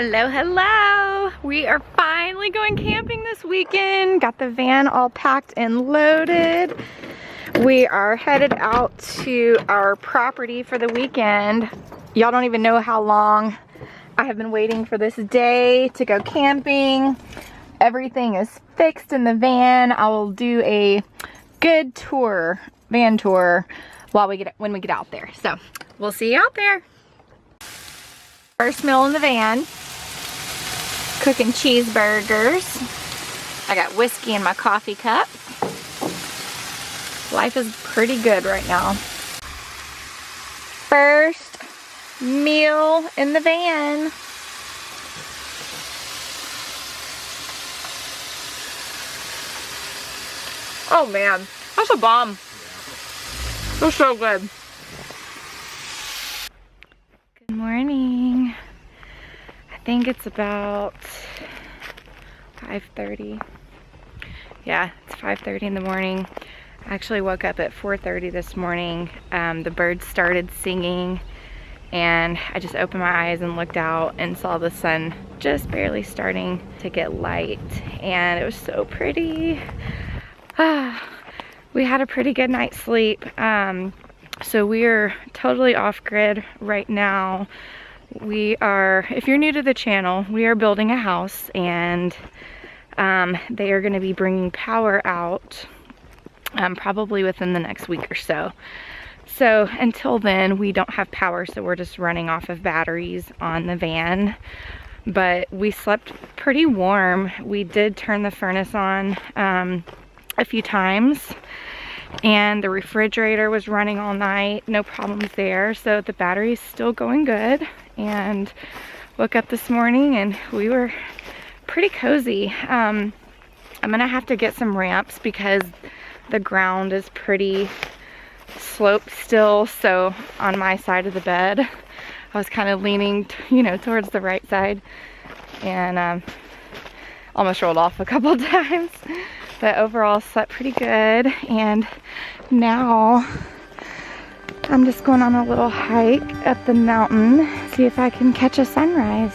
Hello, hello! We are finally going camping this weekend. Got the van all packed and loaded. We are headed out to our property for the weekend. Y'all don't even know how long I have been waiting for this day to go camping. Everything is fixed in the van. I will do a good tour, van tour, when we get out there. So we'll see you out there. First meal in the van. Cooking cheeseburgers. I got whiskey in my coffee cup. Life is pretty good right now. First meal in the van. Oh man, that's a bomb. That's so good. Good morning. I think it's about 5:30. Yeah, it's 5:30 in the morning. I actually woke up at 4:30 this morning. The birds started singing and I just opened my eyes and looked out and saw the sun just barely starting to get light, and it was so pretty. We had a pretty good night's sleep. So we are totally off grid right now. We are, if you're new to the channel, we are building a house, and they are going to be bringing power out probably within the next week or so. So until then, we don't have power, so we're just running off of batteries on the van. But we slept pretty warm. We did turn the furnace on a few times, and the refrigerator was running all night, no problems there. So the battery's still going good. And woke up this morning and we were pretty cozy. I'm gonna have to get some ramps because the ground is pretty sloped still. So on my side of the bed, I was kind of leaning, towards the right side, and almost rolled off a couple times. But overall slept pretty good, and now I'm just going on a little hike up the mountain, see if I can catch a sunrise.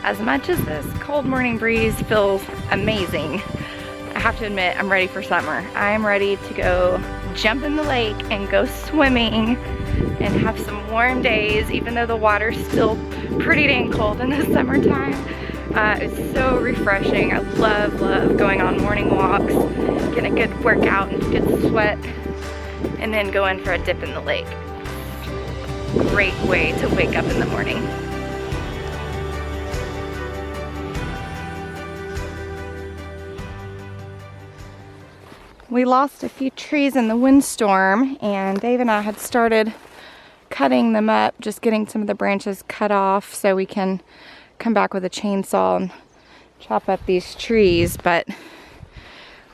As much as this cold morning breeze feels amazing, I have to admit I'm ready for summer. I'm ready to go jump in the lake and go swimming and have some warm days, even though the water's still pretty dang cold in the summertime. It's so refreshing. I love going on morning walks, getting a good workout and good sweat, and then going for a dip in the lake. Great way to wake up in the morning. We lost a few trees in the windstorm, and Dave and I had started cutting them up, just getting some of the branches cut off so we can come back with a chainsaw and chop up these trees. But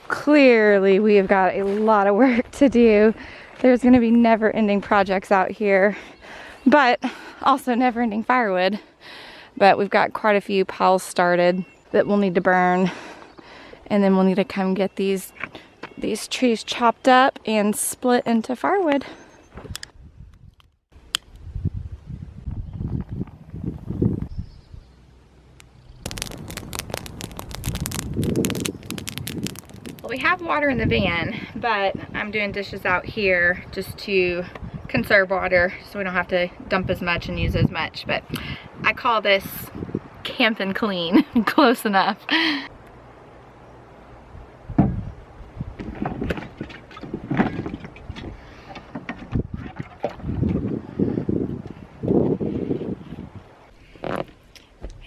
clearly we have got a lot of work to do. There's going to be never-ending projects out here, but also never-ending firewood. But we've got quite a few piles started that we'll need to burn, and then we'll need to come get these trees chopped up and split into firewood. Well, we have water in the van, but I'm doing dishes out here just to conserve water so we don't have to dump as much and use as much. But I call this camp and clean. Close enough.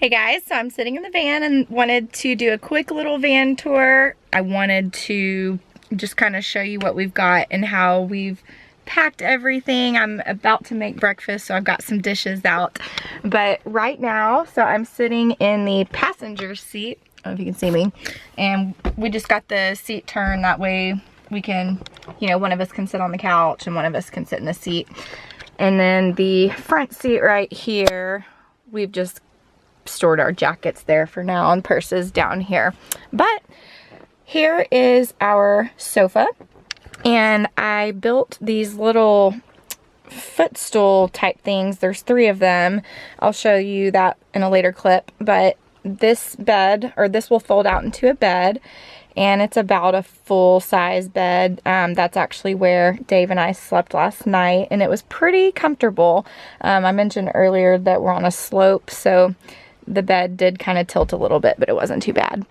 Hey guys, so I'm sitting in the van and wanted to do a quick little van tour. I wanted to just kind of show you what we've got and how we've packed everything. I'm about to make breakfast, so I've got some dishes out. But right now, so I'm sitting in the passenger seat. I don't know if you can see me. And we just got the seat turned, that way we can, you know, one of us can sit on the couch and one of us can sit in the seat. And then the front seat right here, we've just stored our jackets there for now and purses down here. But here is our sofa, and I built these little footstool type things. There's 3 of them. I'll show you that in a later clip, but this bed, or this will fold out into a bed, and it's about a full-size bed. That's actually where Dave and I slept last night, and it was pretty comfortable. I mentioned earlier that we're on a slope, so the bed did kind of tilt a little bit, but it wasn't too bad.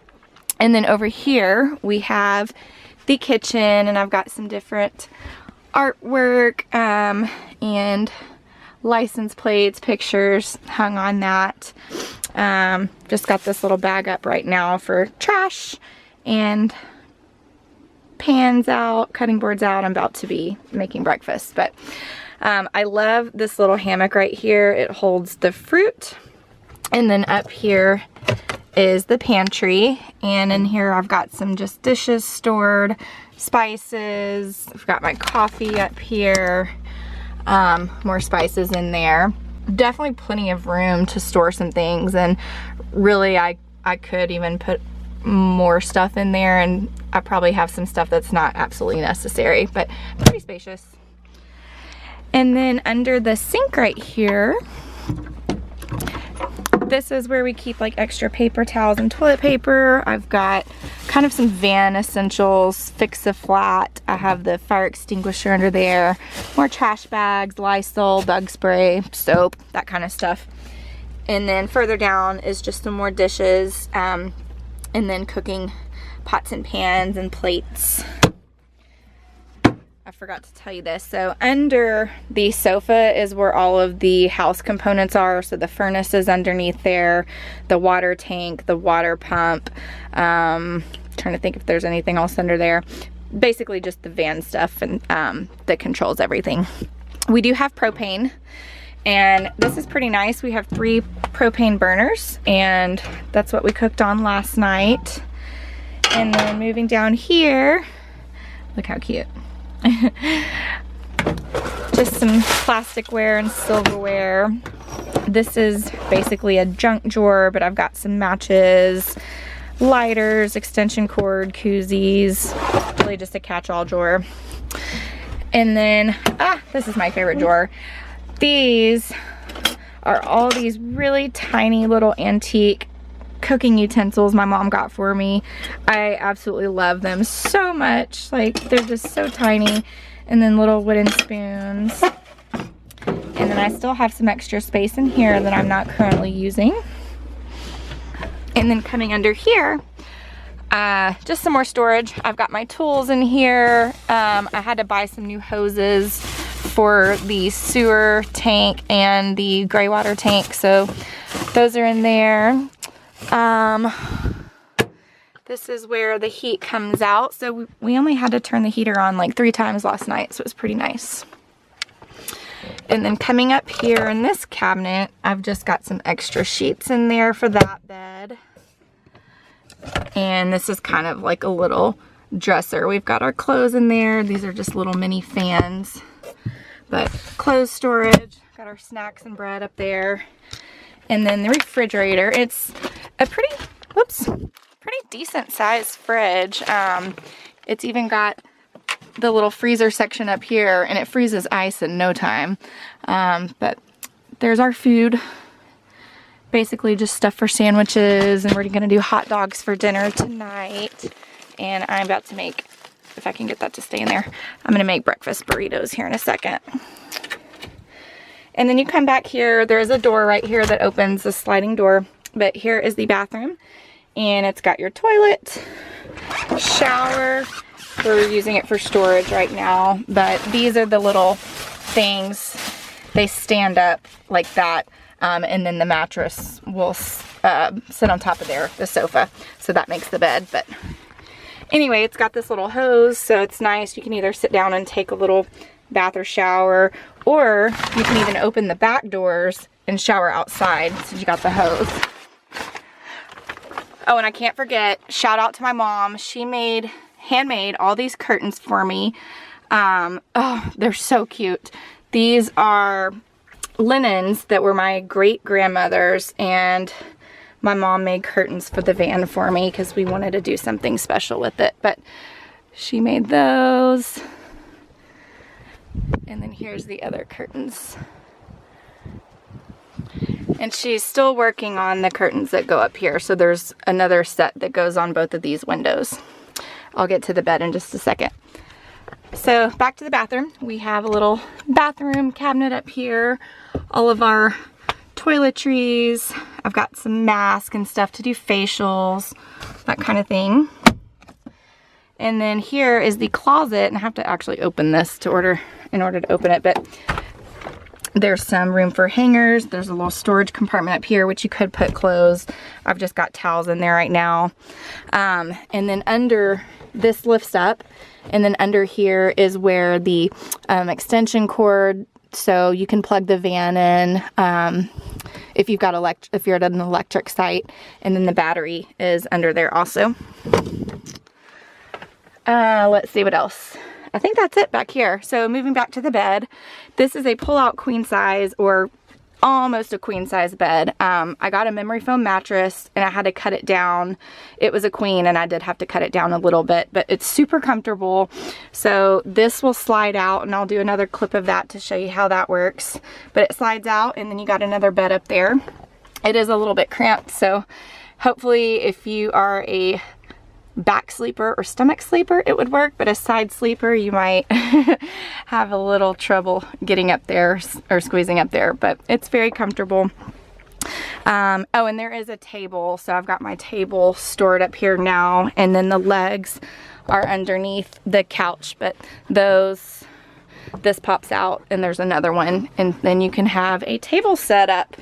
And then over here we have the kitchen, and I've got some different artwork and license plates, pictures hung on that. Just got this little bag up right now for trash and pans out, cutting boards out. I'm about to be making breakfast, but I love this little hammock right here. It holds the fruit. And then up here is the pantry, and in here I've got some just dishes stored, spices. I've got my coffee up here, more spices in there. Definitely plenty of room to store some things, and really I could even put more stuff in there, and I probably have some stuff that's not absolutely necessary, but pretty spacious. And then under the sink right here, this is where we keep like extra paper towels and toilet paper. I've got kind of some van essentials, Fix-A-Flat. I have the fire extinguisher under there, more trash bags, Lysol, bug spray, soap, that kind of stuff. And then further down is just some more dishes, and then cooking pots and pans and plates. I forgot to tell you this. So under the sofa is where all of the house components are. So the furnace is underneath there, the water tank, the water pump. Trying to think if there's anything else under there. Basically just the van stuff and that controls everything. We do have propane, and this is pretty nice. We have 3 propane burners, and that's what we cooked on last night. And then moving down here, look how cute. Just some plasticware and silverware. This is basically a junk drawer, but I've got some matches, lighters, extension cord, koozies, really just a catch-all drawer. And then, this is my favorite drawer. These are all these really tiny little antique cooking utensils my mom got for me. I absolutely love them so much. Like, they're just so tiny. And then little wooden spoons. And then I still have some extra space in here that I'm not currently using. And then coming under here, just some more storage. I've got my tools in here. I had to buy some new hoses for the sewer tank and the gray water tank, so those are in there. This is where the heat comes out. So we only had to turn the heater on like 3 times last night, so it was pretty nice. And then coming up here in this cabinet, I've just got some extra sheets in there for that bed. And this is kind of like a little dresser. We've got our clothes in there. These are just little mini fans. But clothes storage, got our snacks and bread up there. And then the refrigerator. It's a pretty decent sized fridge. It's even got the little freezer section up here, and it freezes ice in no time. But there's our food. Basically just stuff for sandwiches, and we're gonna do hot dogs for dinner tonight. And I'm about to make, if I can get that to stay in there, I'm gonna make breakfast burritos here in a second. And then you come back here, there's a door right here that opens, a sliding door. But here is the bathroom, and it's got your toilet, shower. We're using it for storage right now, but these are the little things. They stand up like that, and then the mattress will sit on top of the sofa. So that makes the bed. But anyway, it's got this little hose, so it's nice. You can either sit down and take a little bath or shower, or you can even open the back doors and shower outside since you got the hose. Oh, and I can't forget, shout out to my mom. She handmade all these curtains for me. Oh, they're so cute. These are linens that were my great grandmother's, and my mom made curtains for the van for me because we wanted to do something special with it. But she made those. And then here's the other curtains. And she's still working on the curtains that go up here. So there's another set that goes on both of these windows. I'll get to the bed in just a second. So back to the bathroom. We have a little bathroom cabinet up here. All of our toiletries. I've got some masks and stuff to do facials, that kind of thing. And then here is the closet, and I have to actually open this in order to open it, but there's some room for hangers. There's a little storage compartment up here, which you could put clothes. I've just got towels in there right now. And then under, this lifts up, and then under here is where the extension cord, so you can plug the van in if you've got if you're at an electric site, and then the battery is under there also. Let's see what else. I think that's it back here. So moving back to the bed, this is a pull-out queen size, or almost a queen size bed. I got a memory foam mattress and I had to cut it down. It was a queen and I did have to cut it down a little bit, but it's super comfortable. So this will slide out, and I'll do another clip of that to show you how that works. But it slides out, and then you got another bed up there. It is a little bit cramped, so hopefully if you are a back sleeper or stomach sleeper, it would work, but a side sleeper, you might have a little trouble getting up there or squeezing up there, but it's very comfortable. Oh, and there is a table, so I've got my table stored up here now, and then the legs are underneath the couch, but this pops out, and there's another one, and then you can have a table set up.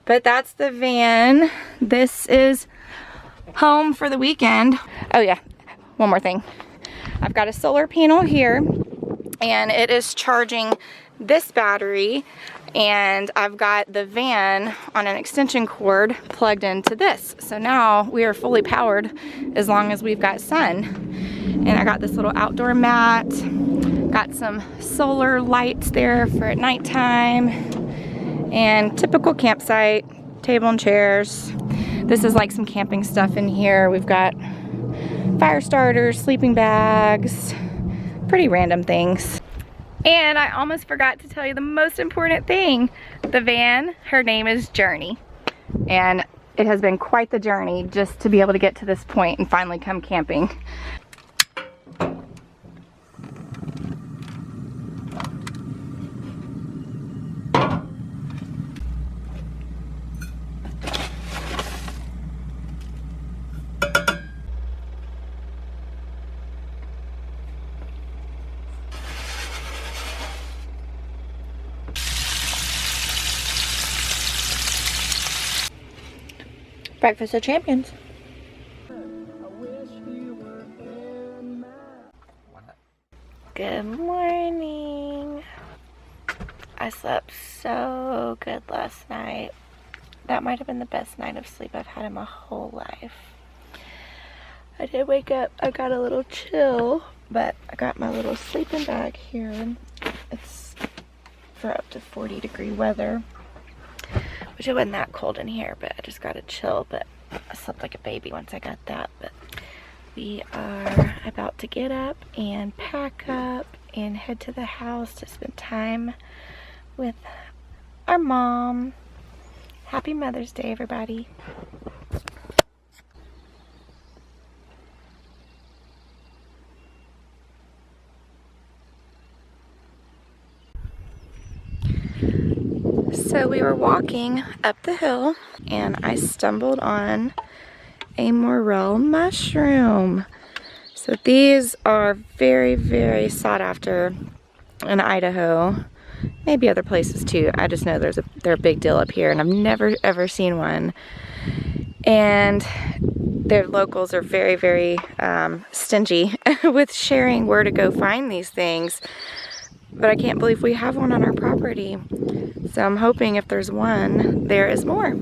But that's the van. This is home for the weekend. Oh yeah, one more thing. I've got a solar panel here, and it is charging this battery, and I've got the van on an extension cord plugged into this. So now we are fully powered as long as we've got sun. And I got this little outdoor mat, got some solar lights there for at nighttime, and typical campsite, table and chairs. This is like some camping stuff in here. We've got fire starters, sleeping bags, pretty random things. And I almost forgot to tell you the most important thing. The van, her name is Journey. And it has been quite the journey just to be able to get to this point and finally come camping. Breakfast of Champions. Good morning. I slept so good last night. That might have been the best night of sleep I've had in my whole life. I did wake up, I got a little chill, but I got my little sleeping bag here. It's for up to 40-degree weather. Which it wasn't that cold in here, but I just got a chill, but I slept like a baby once I got that. But we are about to get up and pack up and head to the house to spend time with our mom. Happy Mother's Day, everybody. So we were walking up the hill and I stumbled on a morel mushroom. So these are very, very sought after in Idaho. maybe other places too. I just know they're a big deal up here, and I've never ever seen one. And their locals are very, very stingy with sharing where to go find these things. But I can't believe we have one on our property. So I'm hoping if there's one, there is more.